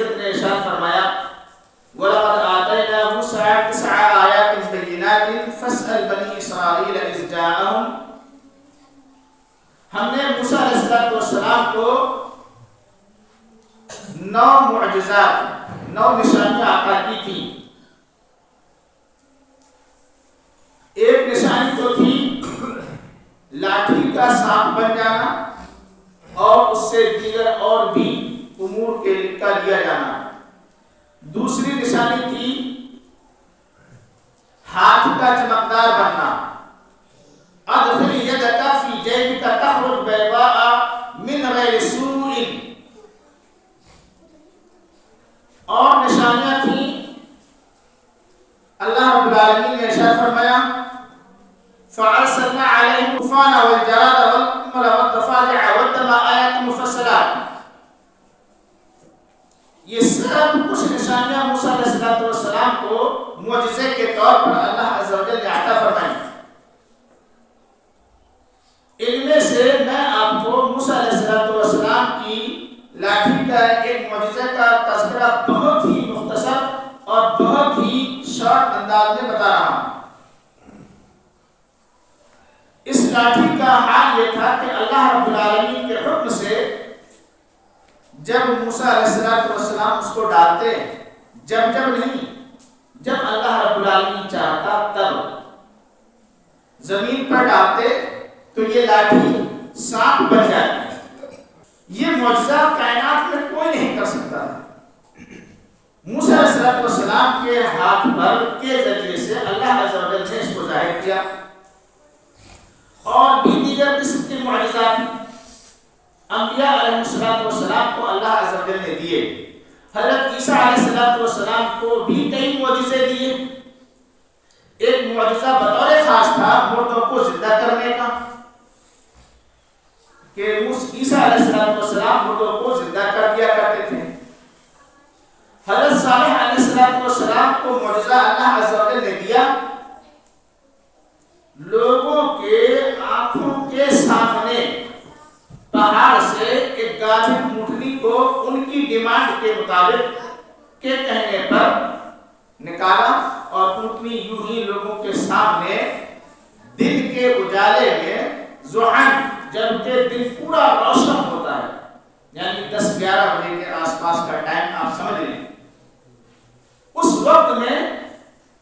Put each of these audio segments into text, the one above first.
العزت نے ارشاد فرمایا وَلَقَدْ آتَيْنَا مُوسَىٰ 9 آيَاتٍ بَيِّنَاتٍ فَاسْأَلْ بَنِي إِسْرَائِيلَ إِذْ جَاءَهُمْ۔ ہم نے موسیٰ علیہ السلام کو 9 معجزات 9 نشانیاں عطا کی تھی۔ ایک نشانی تو تھی لاٹھی کا سانپ بن جانا اور اس سے دیگر اور بھی امور کے لکھا لیا جانا۔ دوسری نشانی تھی ہاتھ کا چمکدار بننا، ادخل یدک فی جیبک تخرج بیضاء من غیر سوء۔ اور نشانیاں تھیں اللہ رب العالمین نے ارشاد فرمایا فَأَرْسَلْنَا عَلَيْهِمُ الطُّوفَانَ وَالْجَرَادَ وَالْقُمَّلَ وَالضَّفَادِعَ وَالدَّمَ آيَاتٍ مُفَصَّلَاتٍ۔ یہ سب کچھ نشانیاں موسیٰ علیہ السلام کو معجزے کے طور پر اللہ عز و جل نے عطا فرمائی۔ ان میں سے میں آپ کو موسیٰ علیہ السلام کی لاٹھی کا ایک معجزے کا تذکرہ بہت ہی مختصر اور بہت ہی شارٹ انداز میں بتا رہا ہوں۔ اس لاٹھی کا حال یہ تھا کہ اللہ رب العالمین کے حکم سے جب موسیٰ علیہ السلام اس کو ڈالتے، جب نہیں، جب اللہ رب العالمین چاہتا تب زمین پر ڈالتے تو یہ لاٹھی سانپ بن جاتی۔ یہ معجزہ کائنات میں کوئی نہیں کر سکتا۔ موسیٰ علیہ السلام کے ہاتھ پر کے ذریعے سے اللہ عز و جل نے اس کو ظاہر کیا۔ اور بھی دیگر قسم کے معجزات انبیاء علیہ السلام کو اللہ عز و جل نے دیے۔ حضرت عیسیٰ علیہ السلام کو بھی کئی معجزے دیے۔ ایک معجزہ بطور خاص تھا مردوں کو زندہ کرنے کا، کہ عیسیٰ علیہ السلام مردوں کو زندہ کر دیا کرتے تھے۔ حضرت صالح علیہ السلام کو معجزہ اللہ عز و جل نے دیا، لوگوں کے آنکھوں کے سامنے پہاڑ سے ایک گاجر موٹنی کو ان کی ڈیمانڈ کے مطابق کے کہنے پر نکالا اور موٹنی یوں ہی لوگوں کے سامنے دن کے اجالے میں ضحن، جبکہ دن پورا روشن ہوتا ہے، یعنی 10-11 بجے کے آس پاس کا ٹائم آپ سمجھ لیں، اس وقت میں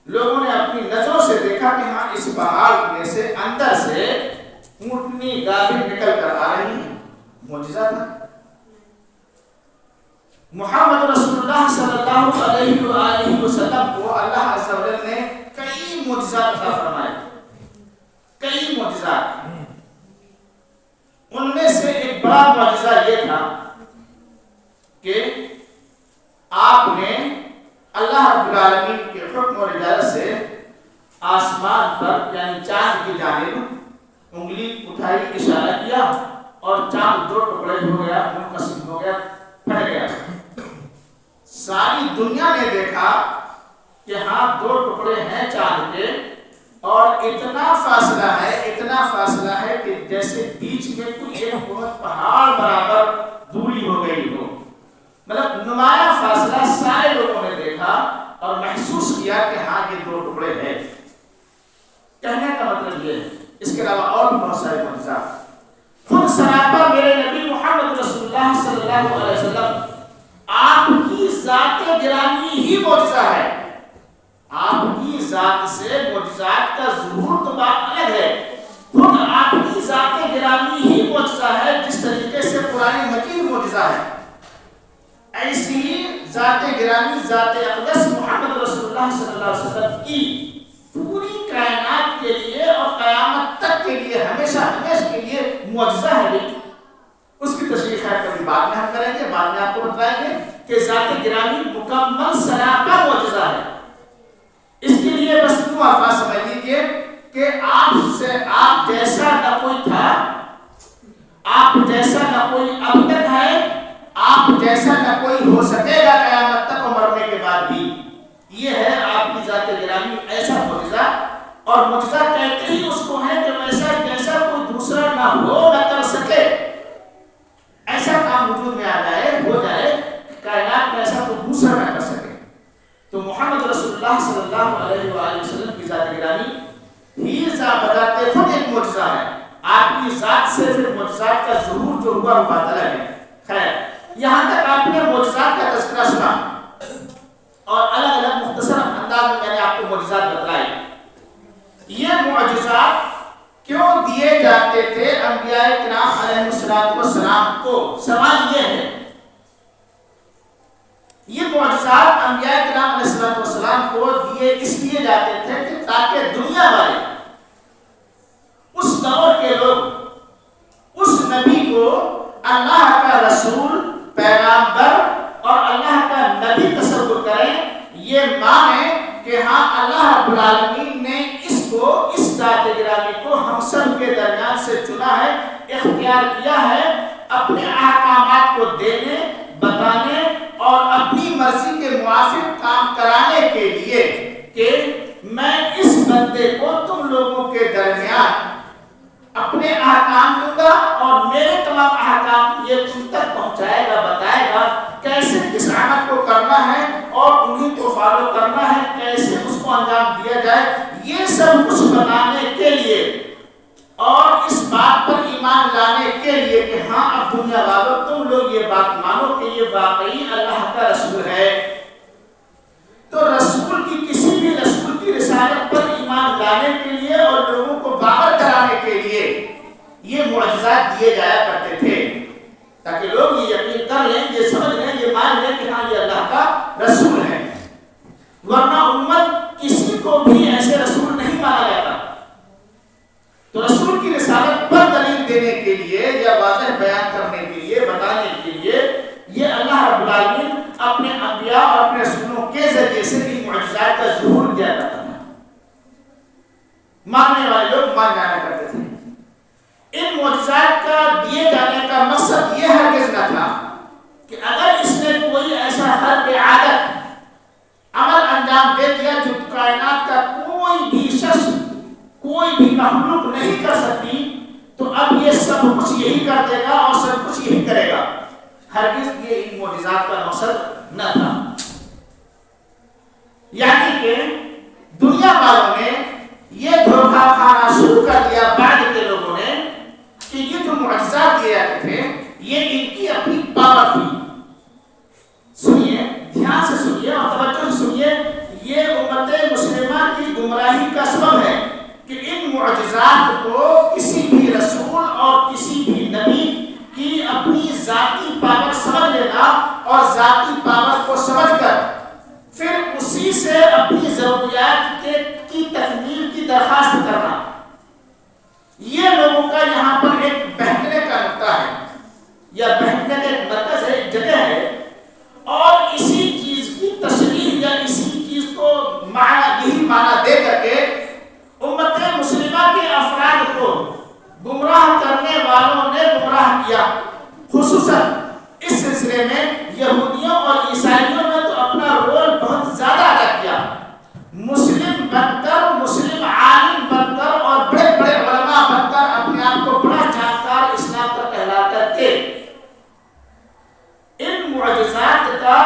لوگوں نے اپنی نظروں سے دیکھا کہ ہاں اس پہاڑ میں سے اندر سے اونٹنی گاڑی نکل کر آ رہی ہے۔ معجزہ تھا۔ محمد رسول اللہ صلی اللہ علیہ وآلہ وسلم کو اللہ عز و جل نے کئی معجزات عطا فرمائے، کئی معجزات۔ ان میں سے ایک بڑا معجزہ یہ تھا کہ آپ نے اللہ رب العالمین کے حکم اور اجازت سے آسمان پر یعنی چاند کی جانب انگلی اٹھائی، اشارہ کیا اور چاند 2 ٹکڑے ہو گیا، منقسم ہو گیا، پھٹ گیا۔ ساری دنیا نے دیکھا کہ ہاں 2 ٹکڑے ہیں چاند کے، اور اتنا فاصلہ ہے کہ جیسے بیچ میں کوئی ایک بہت پہاڑ برابر دوری ہو گئی ہو۔ مطلب نمایاں فاصلہ سارے لوگوں نے دیکھا اور محسوس کیا کہ ہاں یہ 2 ٹکڑے ہیں۔ کہنے کا مطلب یہ ہے، اس کے علاوہ اور بھی بہت سارے معجزات۔ خود سراپا میرے نبی محمد رسول اللہ صلی اللہ علیہ وسلم، آپ کی ذات گرامی ہی معجزہ ہے۔ آپ کی ذات سے معجزات کا ظہور تو بات الگ ہے، خود آپ کی ذات گرامی ہی معجزہ ہے۔ جس طریقے سے قرآن مجید معجزہ ہے، ایسی ہی ذات گرامی، ذات اقدس محمد رسول اللہ صلی اللہ علیہ وسلم کی پوری کائنات کے لیے اور قیامت تک کے لیے ہمیشہ کے لیے معجزہ ہے۔ اس کی تشریح ہے کبھی بعد میں ہم کریں گے، بعد میں آپ کو بتائیں گے کہ ذات گرامی مکمل سراپا معجزہ ہے۔ اس کے لیے بس دو الفاظ سمجھ لیجیے کہ آپ جیسا نہ کوئی تھا، آپ جیسا نہ کوئی اب تک ہے، آپ جیسا نہ کوئی ہو سکے گا قیامت تک اور مرنے کے بعد بھی۔ یہ ہے آپ کی ذات گرامی، ایسا معجزہ۔ اور معجزہ کہتے ہی اس کو ہے کہ ویسا جیسا کوئی دوسرا نہ ہو نہ کر سکے، ایسا کام وجود میں آ جائے، ہو جائے، کائنات میں ایسا کوئی اللہ صلی اللہ علیہ وآلہ وسلم کی ذات گرامی ہی بذات خود ایک معجزہ ہے. آپ کی ذات سے پھر معجزات کا ظہور جو ہوا وہ بات الگ ہے. خیر یہاں تک آپ نے معجزات کا تذکرہ سنا اور الگ الگ مختصر انداز میں نے آپ کو معجزات بتلائے. یہ معجزات کیوں دیے جاتے تھے انبیاء کرام علیہ السلام کو؟ سوال یہ ہے یہ معجزات انبیاء کرام علیہ السلام کو دیے اس لیے جاتے تھے کہ تاکہ دنیا والے اس دور کے لوگ اس نبی کو اللہ کا رسول پیغمبر اور اللہ کا نبی تصور کریں, یہ مانیں کہ ہاں اللہ رب العالمین نے اس کو اس ذات گرامی کو ہم سب کے درمیان سے چنا ہے, اختیار کیا ہے اپنے احکامات کو دینے بتانے اور اپنی مرضی کے موافق کام کرانے کے لیے کہ میں اس بندے کو تم لوگوں کے درمیان اپنے احکام دوں گا اور میرے تمام احکام یہ تم تک پہنچائے گا, بتائے گا کیسے کس عمل کو کرنا ہے اور انہیں کو فالو کرنا ہے, کیسے اس کو انجام دیا جائے. یہ سب کچھ بتانے کے لیے اور اس بات پر ایمان لانے کے لیے کہ ہاں اب دنیا والوں تم لوگ یہ بات مانو کہ یہ واقعی اللہ کا رسول ہے. تو رسول کی کسی بھی رسول کی رسالت پر ایمان لانے کے لیے اور لوگوں کو باور کرانے کے لیے یہ معجزات دیے جایا کرتے تھے تاکہ لوگ یہ یقین کر لیں, یہ سمجھ لیں, یہ مان لیں کہ ہاں یہ اللہ کا رسول ہے. ورنہ امت کسی کو بھی ایسے رسول نہیں مانا جاتا. تو رسول کی رسالت پر دلیل دینے کے لیے یا واضح بیان کرنے کے لیے بتانے کے لیے یہ اللہ رب العالمین اپنے انبیاء اور اپنے رسولوں کے ذریعے سے بھی معجزات کا ظہور کیا کرتا تھا. ماننے والے لوگ مان جانا کرتے تھے. ان معجزات کا دیے جانے کا مقصد یہ ہرگز نہ تھا کہ اگر اس نے کوئی ایسا خرق عادت عمل انجام دے دیا جو کائنات کا کوئی بھی شخص کوئی بھی مخلوق نہیں کر سکتی تو اب یہ سب کچھ یہی کر دے گا اور سب کچھ یہی کرے گا. ہرگز یہ ان معجزات کا مقصد نہ تھا. یعنی کہ دنیا والوں نے یہ دھوکہ کھانا شروع کر دیا بعد کے لوگوں نے کہ یہ جو معجزات دیے جاتے تھے یہ ان کی اپنی پاور تھی. سنیے, دھیان سے سنیے اور توجہ سے سنیے, یہ امت مسلمہ کی گمراہی کا سبب ہے کہ ان معجزات کو کسی بھی رسول اور کسی بھی نبی کی اپنی ذاتی پاور سمجھ لینا اور ذاتی پاور کو سمجھ کر پھر اسی سے اپنی ضروریات کی تکمیل کی درخواست کرنا. یہ لوگوں کا یہاں پر ایک بہکنے کا نقطہ ہے یا بہکنے کا ایک مرکز ہے, ایک جگہ ہے, اور اسی چیز کی تشریح یا اسی چیز کو یہی معنی دے کر کے امت مسلمہ کے افراد کو گمراہ کرنے والوں نے گمراہ کیا. خصوصاً اس سلسلے میں یہودیوں اور عیسائیوں نے تو اپنا رول بہت زیادہ ادا کیا. مسلم بن کر, مسلم عالم بن کر اور بڑے بڑے علماء بن کر اپنے آپ کو بڑا جانکار اسلام کا کہلا کر کے ان معجزات کا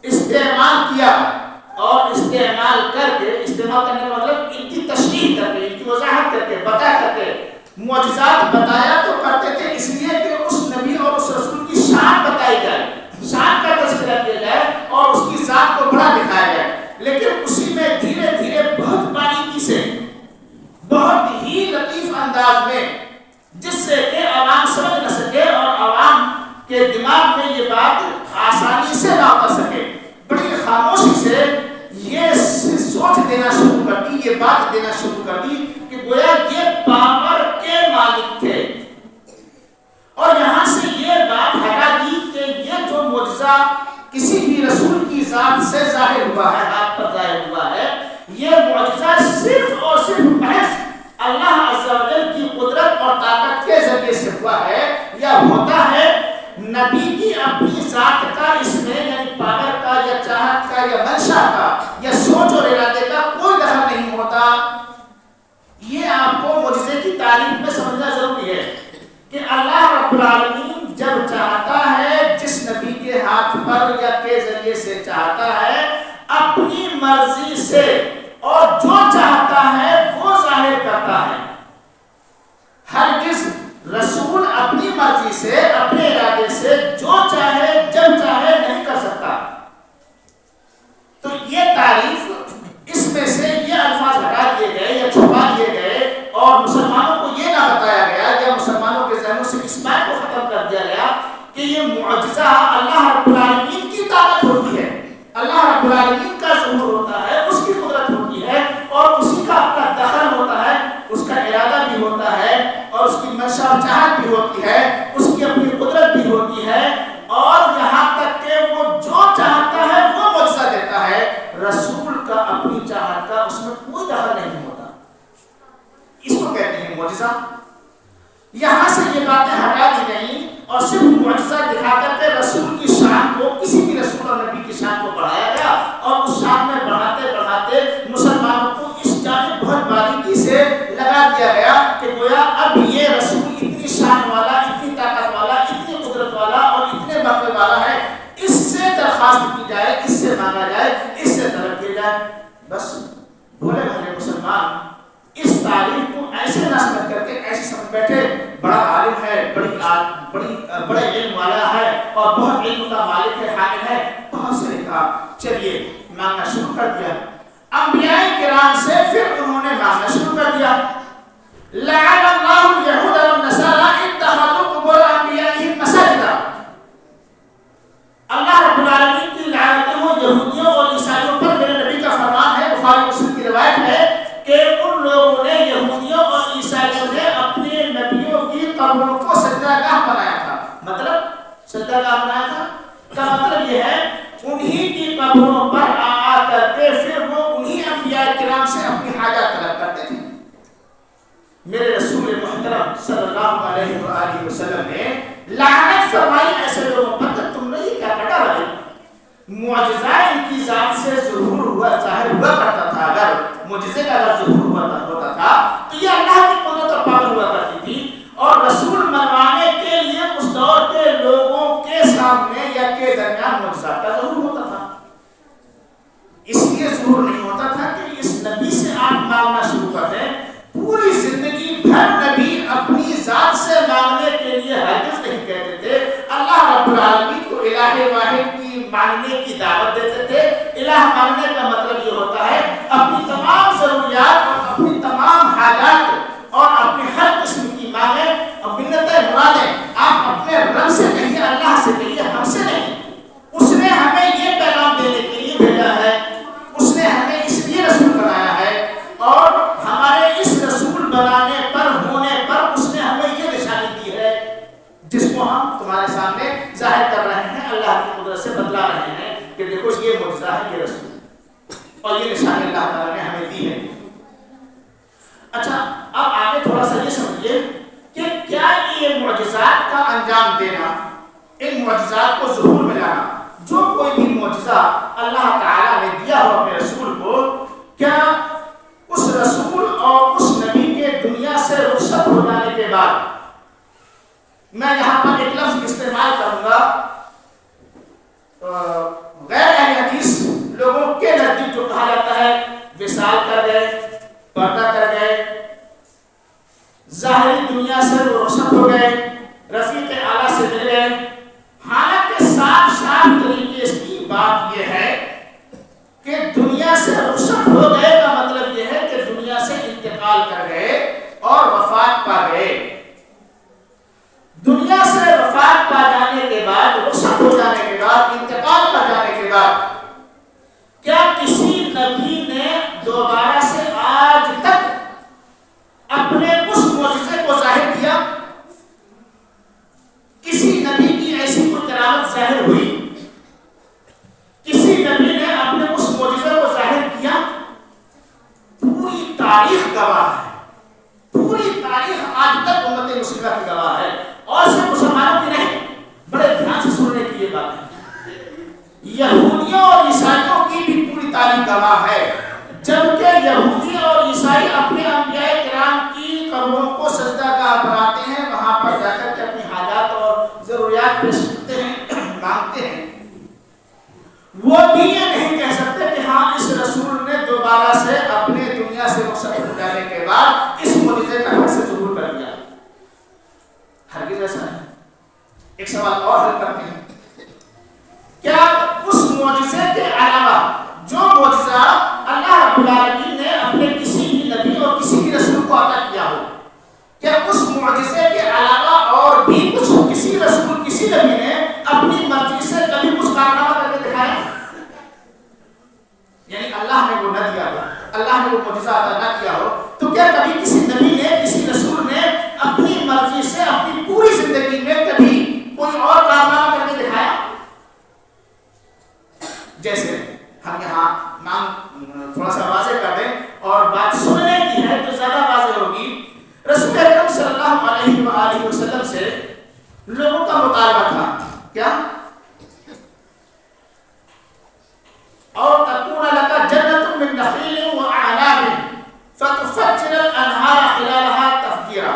استعمال کیا اور استعمال کر کے, استعمال کرنے کا مطلب ان کی تشریح کر کے, ان کی وضاحت کر کے, بتا کر کے معجزات بتایا تو کرتے تھے اس لیے کہ اس نبی اور اس رسول کی شان بتائی جائے, شان کا تذکرہ کیا جائے اور اس کی ذات کو بڑا دکھایا جائے. لیکن اسی میں دھیرے دھیرے بہت باریکی سے, بہت ہی لطیف انداز میں, جس سے کہ عوام سمجھ نہ سکے اور عوام کے دماغ میں یہ بات آسانی سے نہ اتر سکے, بڑی خاموشی سے یہ سوچ دینا شروع کر دی, یہ بات دینا شروع کر دی کہ گویا یہ پاور کے مالک تھے. اور یہاں سے یہ بات ہٹا دی کہ یہ جو معجزہ کسی بھی رسول کی ذات سے ظاہر ہوا ہے, ہاتھ پر ظاہر ہوا ہے, یہ معجزہ صرف اور صرف محض اللہ عز و جل کی قدرت اور طاقت کے ذریعے سے ہوا ہے یا ہوتا ہے. نبی کی اپنی ذات کا اس میں یعنی پاور کا یا چاہت کا یا منشا کا یا سوچ اور ارادے کا کوئی دخل نہیں ہوتا. یہ آپ کو معجزے کی تعریف میں سمجھنا ضروری ہے کہ اللہ رب العالمین جب چاہتا ہے, جس نبی کے ہاتھ پر یا کے ذریعے سے چاہتا ہے, اپنی مرضی سے اور جو چاہتا ہے وہ ظاہر کرتا ہے. ہرگز رسول اپنی مرضی سے اپنے ارادے سے جو چاہے جب چاہے نہیں کر سکتا. تو یہ تعریف اس میں سے یہ الفاظ ہٹا دیے گئے یا چھپا دیے گئے اور مسلمانوں کو یہ نہ بتایا گیا یا مسلمانوں کے ذہنوں سے اس بات کو ختم کر دیا گیا کہ یہ معجزہ اللہ رب العالمین کی طاقت ہوتی ہے, اللہ رب العالمین کا ظہور ہوتا ہے, اس کی قدرت ہوتی ہے اور اسی کا اپنا دخل ہوتا ہے, اس کا ارادہ بھی ہوتا ہے اور اس کی منشا اور چاہت بھی ہوتی ہے, اس کی اپنی قدرت بھی ہوتی ہے اور یہاں تک کہ وہ جو چاہتا ہے وہ معجزہ دیتا ہے. رسول کا اپنی چاہت کا اس میں کوئی دخل نہیں ہوتا. اس کو کہتے ہیں معجزہ. یہاں سے یہ باتیں ہٹا دی گئیں اور صرف معجزہ دکھا کر کے رسول کی شان کو, کسی بھی رسول اور نبی کی شان کو بڑھایا گیا اور اس شان میں بڑھاتے بڑھاتے مسلمانوں کو اس جانب بہت باریکی سے لگا دیا گیا کہ گویا اب یہ رسول اتنی شان والا, اتنی طاقت والا, اتنی قدرت والا اور اتنے مقام والا ہے, اس سے درخواست کی جائے, اس سے مانگا جائے, اس سے طلب کی جائے. بس بھولے بھلے مسلمان اس تعریف کو ایسے نہ سمجھ کر کے ایسے سمجھ بیٹھے بڑا عالم ہے, بڑے علم والا ہے اور بہت علم کا مالک ہے, حامل ہے. بہت سے کہا چلیے مانگنا شروع کر دیا. انبیاء کرام سے پھر انہوں نے مانگنا شروع کر دیا. لعن اللہ الیہود والنصارى اتخذوا قبور انبیائہم مساجدا. اللہ رب العالمین کی لعنتیں ہوں یہودیوں اور عیسائیوں پر. میرے نبی کا فرمان ہے, بخاری مسلم کی روایت ہے کہ ان لوگوں نے, یہودیوں اور عیسائیوں نے اپنے نبیوں کی قبروں کو سجدہ گاہ بنایا تھا. مطلب سجدہ گاہ بنایا تھا کا مطلب یہ ہے انہی کی قبروں پر آ کر کے پھر وہ انہی انبیاء کرام سے اپنی حاجات طلب کرتے تھے. میرے رسول محترم صلی اللہ علیہ وآلہ وسلم نے لعنت فرمائی ایسے لوگوں پر کہ تم نے یہ کیا کٹا رہے. معجزہ ان کی ذات سے ظہور ہوا, ظاہر ہوا کرتا تھا. اگر معجزے کا اگر ظہور ہوتا تھا تو یہ اللہ کی قدرت اور پاور ہوا کرتی تھی اور رسول منوانے کے لیے اس دور کے لوگوں کے سامنے یا کے درمیان معجزات کا ظہور ہوتا تھا. اس لیے ظہور نہیں ہوتا تھا کہ اس نبی سے آپ مانگنا شروع کر دیں. پوری زندگی بھر نبی اپنی ذات سے مانگنے کے لیے ہرگز نہیں کہتے تھے. اللہ رب العالمین کو الہ واحد کی ماننے کی دعوت دیتے تھے. الہ ماننے کا مطلب یہ ہوتا ہے اپنی تمام ضروریات اور اپنی تمام حاجات اور اپنی ہر قسم کی مانگیں اور منتیں مرادیں آپ اپنے رب سے کہیے, اللہ سے کہیے, ہم سے نہیں. اس نے ہمیں یہ پیغام دینے کے لیے بھیجا ہے, اس نے ہمیں اس لیے رسول بنایا ہے اور ہمارے اس رسول بنانے پر ہونے پر اس نے ہمیں یہ نشانی دی ہے جس کو ہم تمہارے سامنے ظاہر کر رہے ہیں, اللہ کی قدرت سے بتلا رہے ہیں کہ دیکھو یہ معجزہ ہے, یہ رسول اور یہ نشانی اللہ تعالیٰ نے ہمیں دی ہے. اچھا اب آگے تھوڑا سا یہ سمجھیے کہ کیا یہ معجزات کا انجام دینا, ان معجزات کو ظہور میں لانا, جو کوئی بھی معجزہ اللہ تعالیٰ نے دیا ہو اپنے رسول کو, کیا اس رسول اور اس نبی کے دنیا سے رخصت ہو جانے کے بعد, میں یہاں پر ایک لفظ استعمال کروں گا, غیر اہل حدیث لوگوں کے نزدیک جو کہا جاتا ہے وصال کر گئے, پردہ کر گئے, ظاہری دنیا سے وہ رخصت ہو گئے, رفیق اعلیٰ سے مل گئے. حالانکہ صاف طریقے اس کی بات یہ ہے کہ دنیا سے رخصت ہو گئے کا مطلب یہ ہے کہ دنیا سے انتقال کر گئے اور وفات پا گئے. دنیا سے وفات پا جانے کے بعد, رخصت ہو جانے کے بعد, انتقال پا جانے کے بعد کیا کسی نبی نے دوبارہ سے آج تک اپنے اس معجزے کو ظاہر کیا؟ کسی نبی کی ایسی کوئی کرامت ظاہر ہوئی؟ کسی نبی نے اپنے اس معجزے کو ظاہر کیا؟ پوری تاریخ گواہ ہے, پوری تاریخ آج تک امت مسلمہ کی گواہ ہے اور صرف مسلمانوں کی نہیں. بڑے دھیان سے سننے کی یہ بات ہے, یہودیوں اور عیسائیوں کی بھی پوری تاریخ گواہ ہے. جبکہ یہودی اور عیسائی اپنے انبیاء کرام کی قبروں کو سجدہ گاہ بناتے ہیں, وہاں پر جا کر کے اپنی حاجات اور ضروریات پیش کرتے ہیں, مانگتے ہیں, وہ بھی یہ نہیں کہہ سکتے کہ بعد اس معجزے کا حق سے ظہور کر دیا. ہرگز ایسا نہیں. ایک سوال اور حل کرتے ہیں. کیا اس معجزے کے علاوہ جو معجزہ اللہ رب العالمین نے اپنے کسی بھی نبی اور کسی بھی رسول کو عطا کیا ہو، کیا اس معجزے کے علاوہ اور بھی کچھ کسی رسول کسی نبی نے اپنی مرضی سے کبھی کچھ کارنامہ کر کے دکھایا؟ یعنی اللہ نے وہ نہ دیا ہو، اللہ نے وہ معجزہ عطا نہ کیا ہو، تو کیا کبھی کسی نبی نے کسی رسول نے اپنی مرضی سے اپنی پوری زندگی میں کبھی کوئی اور کارنامہ کر کے دکھایا؟ جیسے ہم یہاں نام تھوڑا سا واضح کر دیں اور بات سننے کی ہے تو زیادہ واضح ہوگی. رسول اکرم صلی اللہ علیہ وآلہ وسلم سے لوگوں کا مطالبہ تھا کیا؟ اور تکون لک جنت من نخیل واعناب فتفجر الانہار خلالها تفجیرا.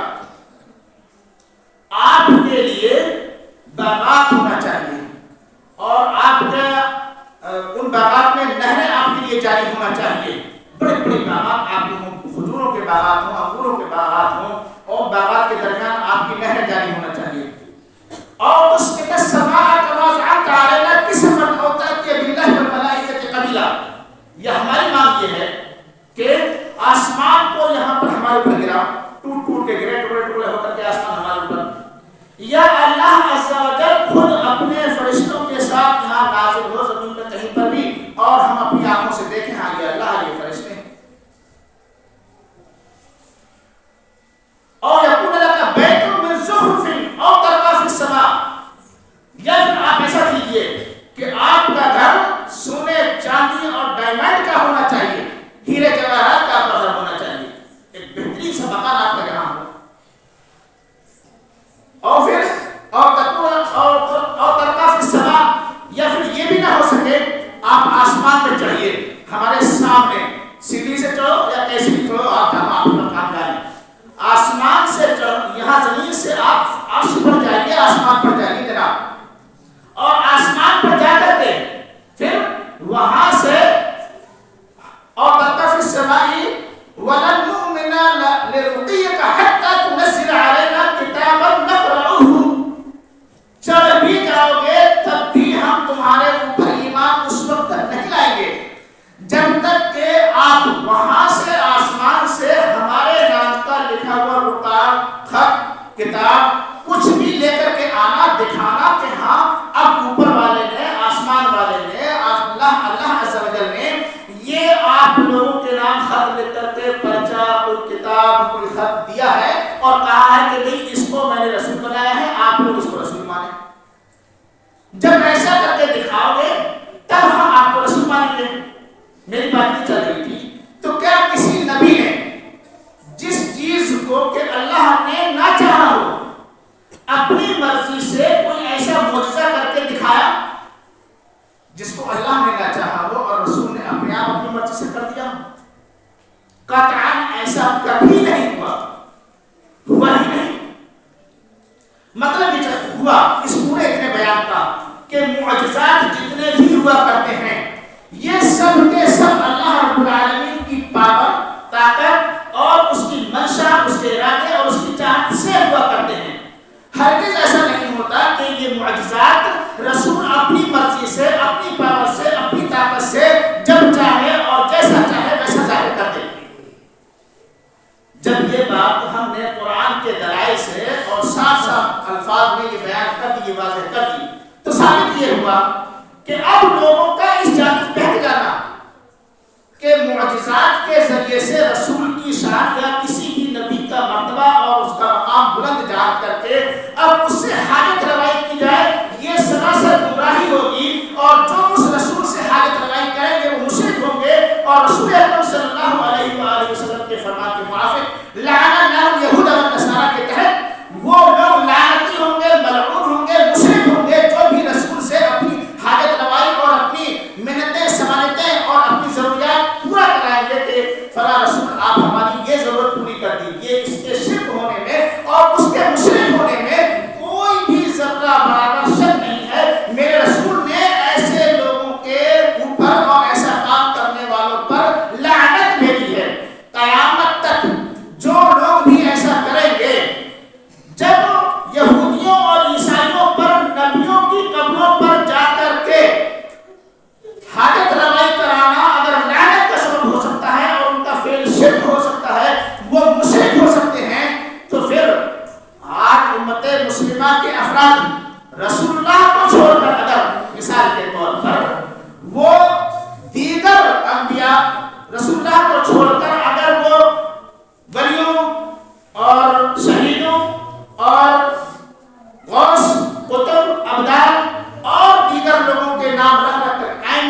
آپ کے لیے باغات ہونا چاہیے اور آپ کے ان باغات میں نہریں آپ کے لیے جاری ہونا چاہیے. بڑے بڑے باغات آپ کے ہوں، کھجوروں کے باغات ہوں، انگوروں کے باغات ہوں، اور باغات کے درمیان آپ کی نہریں جاری ہونا چاہیے. اور اس کے سماء کما زعمت علینا کسفا او تأتی باللہ والملائکۃ قبیلا. یہ ہماری مانگ یہ ہے کہ آسمان کو یہاں پر ہمارے اوپر گرا، ٹوٹ ٹوٹ کے گرے، ٹکڑے ٹکڑے ہو کر کے آسمان ہمارے اوپر، یا اللہ عز و جل خود اپنے فرشتوں کے ساتھ یہاں نازل ہو زمین میں کہیں پر بھی اور ہم اپنی آنکھوں سے دیکھیں ہاں یہ اللہ یہ فرشتے ہیں. اور یکون لک بیت من زخرف او ترقی فی السماء. یا پھر آپ ایسا کیجئے کہ آپ کا گھر سونے چاندی اور ڈائمنڈ کا ہونا چاہیے، ہیرے جواہرات کا آپ کا گھر ہونا چاہیے، ایک بہترین سا مکان آپ کا یہاں ہو. اور پھر اور ترقی فی السماء. یا پھر یہ بھی نہ ہو سکے آپ آسمان پہ چڑھیے، ہمارے سامنے سیڑھی سے چڑھو یا کیسے بھی چڑھو، آپ کا کام جائیں آسمان سے چڑھ، یہاں زمین سے آپ عرش پر جائیے، آسمان پر جائیے جناب، اور آسمان پر جا کر کے پھر وہاں سے اور ترقی فی السماء ولن نؤمن لرقیک حتی تنزل علینا کتابا نقرؤہ. چڑھ بھی جاؤ گے تب بھی ہم تمہارے اوپر ایمان اس وقت تک نہیں لائیں گے جب تک کہ آپ وہاں سے آسمان سے ہمارے نام کا لکھا ہوا رکاوٹ خط کتاب کچھ بھی لے کر کے آنا، دکھانا کہ ہاں اب اوپر والے نے، آسمان والے نے، اللہ عز و جل نے یہ آپ لوگوں کے نام خط لکھ کر کے پرچہ، کوئی کتاب، کوئی خط دیا ہے اور کہا ہے کہ نہیں اس کو میں نے رسول بنایا ہے، آپ لوگ اس کو رسول مانیں. جب ایسا کر کے دکھاؤ گے تب ہم آپ کو رسول مانیں گے. میری بات نہیں چل رہی تھی. تو کیا کسی نبی نے جس چیز کو کہ اللہ نے نہ چاہا ہو اپنی مرضی سے کوئی ایسا معجزہ کر کے دکھایا جس کو اللہ نے نہ چاہا ہو اور رسول نے اپنے آپ اپنی مرضی سے کر دیا؟ قطعاً ایسا کبھی نہیں ہوا ہی نہیں. مطلب یہ ہوا اس پورے اتنے بیان کا کہ معجزات جتنے بھی ہوا کرتے ہیں یہ سب کے سب اللہ رب العالمین کی پاور، طاقت اور اس کی منشا، اس کے ارادے اور اس کی چاہت سے ہوا کرتے ہیں. ہرگز ایسا نہیں ہوتا کہ یہ معجزات رسول اپنی مرضی سے، اپنی پاور سے، اپنی طاقت سے جب چاہے اور جیسا چاہے ویسا ظاہر کر دے. جب یہ بات ہم نے قرآن کے دلائل سے اور صاف صاف الفاظ میں یہ بیان کر دی، یہ واضح کر دی، تو ثابت یہ ہوا کہ اب لوگوں کا اس جانب بہک جانا کہ معجزات کے ذریعے سے رسول کی شان یا کسی بھی نبی کا مرتبہ اور اس کا مقام بلند جان کر کے اب اس سے حاجت روائی کی جائے، یہ سراسر گمراہی ہوگی. اور جو اس رسول سے حاجت روائی کریں گے وہ مشرک ہوں گے اور رسول اکرم صلی اللہ علیہ وآلہ وسلم کے فرمان کے موافق لعن اللہ الیہود والنصارى کے تحت وہ لوگ لعنتی ہوں گے، ملعون ہوں گے، مشرک ہوں گے جو بھی رسول سے اپنی حاجت روائی اور اپنی منتیں سماجتیں اور اپنی ضروریات پورا کرائیں گے کہ فلاں رسول آپ ہماری یہ ضرورت پوری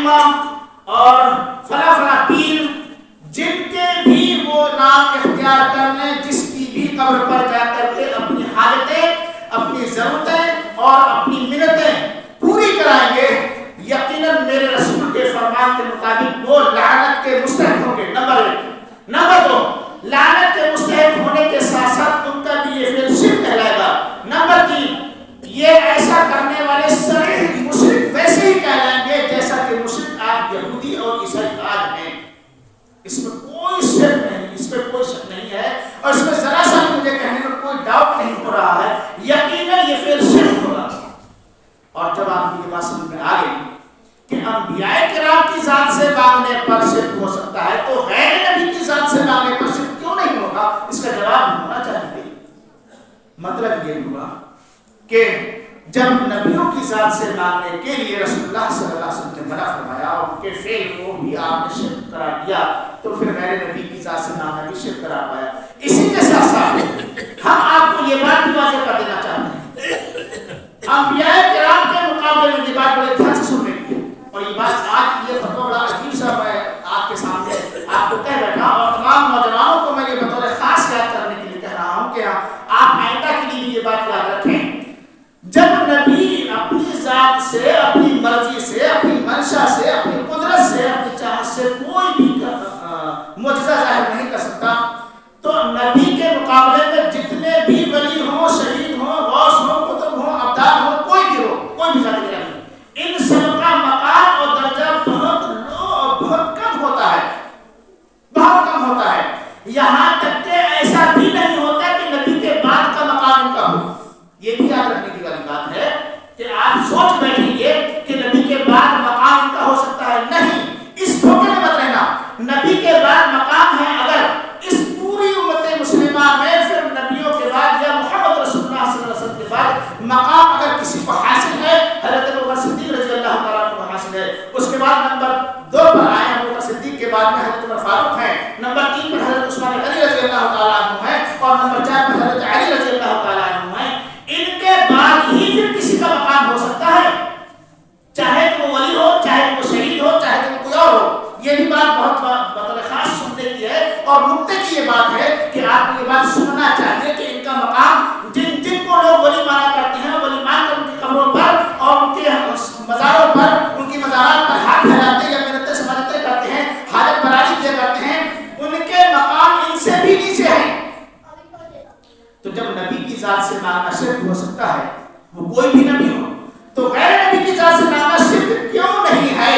ائمہ اور فلاں فلاں پیر جن کے بھی وہ نام اختیار کر لیں، جس کی بھی قبر پر جا کر کے اپنی حاجتیں، اپنی ضرورتیں اور اپنی منتیں پوری کرائیں گے، یقیناً میرے رسول کے فرمان کے مطابق وہ لعنت کے مستحق ہوں گے۔ نمبر 1۔ نمبر 2، لعنت کے مستحق ہونے کے ساتھ ساتھ ان کا بھی یہ فعل شرک کہلائے گا۔ نمبر 3، یہ ایسا کرنے والے صریح مشرک ویسے ہی کہلائیں گے جیسا کہ مشرک آج یہودی اور عیسائی آج ہیں۔ اس میں کوئی شک نہیں، اس میں کوئی شک نہیں ہے، اور اس میں ذرا سا بھی مجھے کہنے میں کوئی ڈاؤٹ نہیں ہو رہا ہے، یقیناً یہ فعل شرک ہوگا۔ اور جب آپ کی بات سمجھ میں آ گئی کہ انبیاء کرام کی ذات سے مانگنے پر شرک ہو سکتا ہے، تو غیر نبی کی ذات سے مانگنے پر شرک کیوں نہیں ہوگا؟ اس کا جواب ہونا چاہیے۔ مطلب یہ ہوا کہ جب نبیوں کی ذات سے مانگنے کے لیے رسول اللہ صلی اللہ علیہ وسلم نے منع فرمایا اور ان کے فعل کو بھی آپ نے شرک قرار دیا، تو پھر غیر نبی کی ذات سے مانگنا بھی شرک قرار پایا۔ اسی کے ساتھ ساتھ ہم آپ کو یہ بات بھی واضح کر دینا چاہتے ہیں، انبیاء کرام کے مقابلے میں یہ بات بڑے دھیان سے سننے کی ہے، اور یہ بات آج یہ فتویٰ بڑا عجیب سا میں آپ کے سامنے آپ کو کہہ بیٹھا، اور تمام نوجوانوں کو میں یہ بطور خاص یاد کرنے کے لیے کہہ رہا ہوں کہ آپ آئندہ کے لیے بھی یہ بات یاد رکھیں، جب نبی اپنی ذات سے، اپنی مرضی سے، اپنی منشا سے، اپنی قدرت سے، اپنی چاہت سے کوئی بھی معجزہ ظاہر نہیں کر سکتا، تو نبی کے مقابلے میں جتنے بھی ولی ہوں، شہید ہوں، غوث ہوں، قطب ہوں، ابدال ہوں، کوئی بھی ہو، کوئی بھی ذات نہیں، ان سب کا مقام اور درجہ بہت لو اور بہت کم ہوتا ہے، بہت کم ہوتا ہے، یہاں تک کہ ایسا بھی نہیں ہوتا کہ نبی کے بعد کا مقام ان کا ہو۔ یہ بھی یاد رکھنے کی والی بات ہے کہ آپ سوچ بیٹھیں گے کہ نبی کے بعد مقام ان کا ہو سکتا ہے، نہیں، اس دھوکے میں مت رہنا۔ نبی کے بعد مقام ہے اگر اس پوری امت مسلمہ میں، پھر نبیوں کے بعد یا محمد رسول اللہ صلی اللہ علیہ وسلم کے بعد مقام اگر کسی کو حاصل ہے، حضرت ابوبکر صدیق رضی اللہ تعالیٰ عنہ کو حاصل ہے۔ اس کے بعد نمبر 2 پر آئے ابوبکر صدیق کے بعد میں حضرت عمر فاروق ہیں، نمبر 3 پر حضرت عثمان غنی رضی اللہ تعالیٰ عنہ ہیں، اور نمبر 4 پر حضرت علی رضی اللہ تعالیٰ عنہ ہیں۔ ان کے بعد ہی پھر کسی کا مقام ہو سکتا ہے، چاہے وہ ولی ہو، چاہے وہ شہید ہو، چاہے وہ کوئی اور ہو۔ یہ بھی بات بہت بطور خاص سننے کی ہے، اور نقطے کی یہ بات ہے کہ آپ کو یہ بات سننا چاہیے کہ ان کا مقام، جن جن کو لوگ ولی مانا کرتے ہیں، ولی مان کر ان کی قبروں پر اور ان کے مزاروں پر، ان کی مزارات پر ہاتھ پھیلاتے ہیں یا منتیں سمجھتے کرتے ہیں، حاجت براری کیا کرتے ہیں، ان کے مقام ان سے بھی نیچے ہیں۔ تو جب نبی کی ذات سے مانگنا شرک ہو سکتا ہے، وہ کوئی بھی نبی ہو، تو غیر نبی کی ذات سے مانگنا شرک کیوں نہیں ہے؟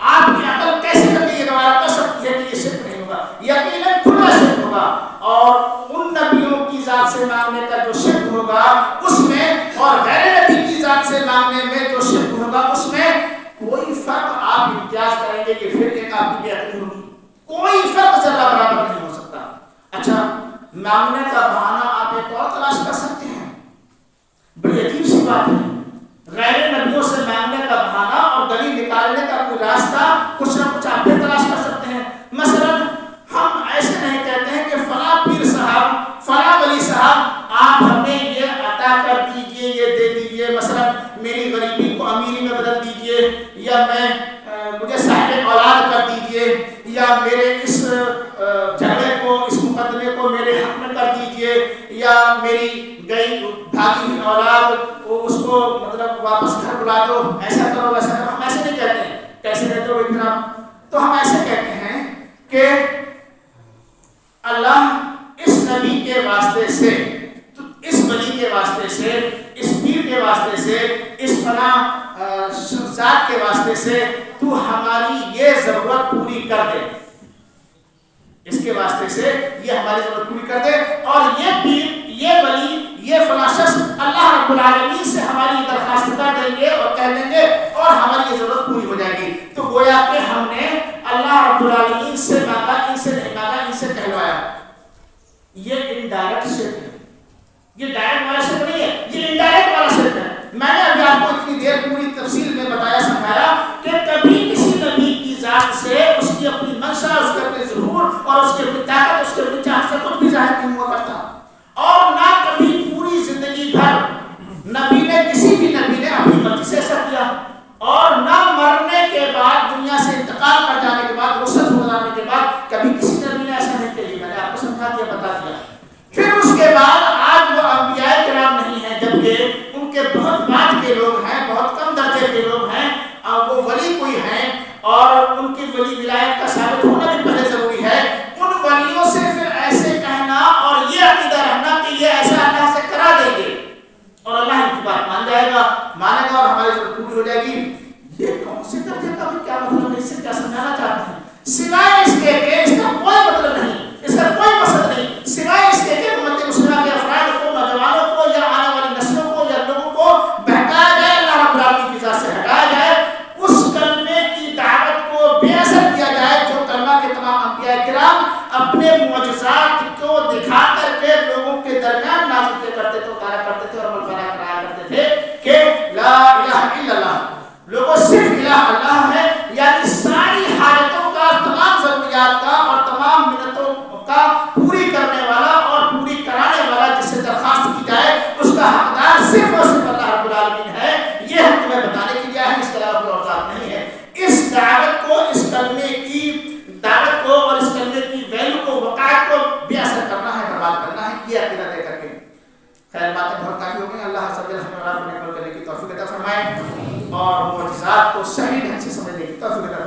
آپ کی عقل کیسے کر کے یہ گوارا کر سکتی ہے کہ یہ شرک نہیں ہوگا؟ یقیناً کھلا شرک ہوگا، اور ان نبیوں کی ذات سے مانگنے کا جو شرک ہوگا اس میں، اور غیر نبی کی ذات سے مانگنے میں جو شرک ہوگا اس میں کوئی فرق آپ امتیاز کریں گے کہ پھر ایک آپ کی بے عقلی ہوگی، کوئی فرق ذرہ برابر نہیں ہو سکتا۔ اچھا، مانگنے کا بہانہ آپ ایک اور تلاش کر سکتے ہیں، بڑی عجیب سی بات ہے، غیر نبیوں سے مانگنے کا بہانہ اور دلیل نکالنے کا کوئی راستہ کچھ نہ کچھ آپ بھی تلاش کر سکتے ہیں۔ مثلا ہم ایسے نہیں کہتے ہیں کہ فلاں پیر صاحب، فلاں ولی صاحب آپ ہمیں یہ عطا کر دیجئے، یہ دے دیجئے، مثلا میری غریبی کو امیری میں بدل دیجئے، یا مجھے صاحب اولاد کر دیجئے، یا میرے اس جھگڑے کو، اس مقدمے کو میرے حق میں کر دیجئے، یا میری گئی بھاگی ہوئی اولاد اس کو مطلب واپس گھر بلا دو، ایسا کرو ویسا کرو۔ ہم ایسے نہیں کہتے ہیں، کیسے کہتے ہو اتنا؟ تو ہم ایسے کہتے ہیں کہ اللہ اس نبی کے واسطے سے، اس ولی کے واسطے سے، اس پیر کے واسطے سے، اس فلاں ذات کے واسطے سے تو ہماری یہ ضرورت پوری کر دے، اس کے واسطے سے یہ ہماری ضرورت پوری کر دے، اور یہ پیر، یہ ولی، یہ فلاں شخص اللہ رب العالمین سے ہماری درخواست کر دیں گے اور کہہ دیں گے، اور ہماری یہ ضرورت پوری ہو جائے گی۔ تو گویا کہ ہم نے اللہ رب العالمین سے مانگا، ان سے نہیں مانگا، ان سے کہلوایا۔ یہ انڈائریکٹ شرک ہے، یہ ڈائریکٹ والا شرک نہیں ہے، یہ انڈائریکٹ والا شرک ہے۔ میں نے ابھی آپ کو اتنی دیر پوری تفصیل میں بتایا، سمجھایا کہ کبھی کسی نبی کی ذات سے اس کی اپنی منشا، اس کے اپنے ظہور اور اس کی اپنی طاقت، اس کے اپنی چاہت سے کچھ بھی ظاہر نہیں ہوا کرتا، اور نہ کبھی پوری زندگی بھر نبی نے، کسی بھی نبی نے اپنی مرضی سے ایسا کیا، اور نہ مرنے کے بعد دنیا اور ان کی ولی ولایت کا ثابت ہونا بھی پہلے ضروری ہے، ان ولیوں سے پھر ایسے کہنا اور یہ عقیدہ رہنا کہ یہ ایسا اللہ سے کرا دیں گے اور اللہ ان کی بات مان جائے گا، مانے گا اور ہماری ضرورت پوری ہو جائے گی، یہ کون سے درجے کا بھی کیا مطلب ہے؟ اس سے کیا سمجھانا چاہتے ہیں؟ سوائے اس کے کہ اس کا کوئی مطلب نہیں، اس کا کوئی مقصد نہیں، سوائے اس کے کہ امت مسلمہ کے افراد کو، نوجوانوں کو یا آنے والی نسلوں کو یا لوگوں کو بہکایا جائے، اللہ رب العالمین کی ذات سے ہٹایا جائے، اس کلمے کی دعوت کو بے اثر کیا جائے جو کلمہ کے تمام انبیاء کرام اپنے معجزات کو دکھا کر کے لوگوں کے درمیان نازل کرتے تھے، اتارا کرتے تھے اور عمل پیرا کرایا کرتے تھے کہ لا الہ الا اللہ، لوگوں صرف الہ اللہ ہے، یعنی ساری حاجتوں کا، تمام ضروریات کا اور تمام منتوں کا پوری کرنے والا اور پوری کرانے والا، جس سے درخواست کی جائے اس کا حقدار صرف اور صرف اللہ رب العالمین ہے، یہ ہم تمہیں بتانے کے لیے ہے، اس کے علاوہ کوئی اور ذات نہیں ہے۔ اس دعوت کو، اس کلمے کی دعوت کو اور اس کلمے کی ویلیو کو، وقائع کو بے اثر کرنا ہے، برباد کرنا ہے، یہ عقیدہ دے کر کے۔ خیر باتیں بہت کافی ہو گئی، اللہ عز و جل ہمیں اور آپ کو عمل کرنے کی توفیق عطا فرمائے اور معجزات کو صحیح ڈھنگ سے سمجھنے کی توفیق عطا فرمائے۔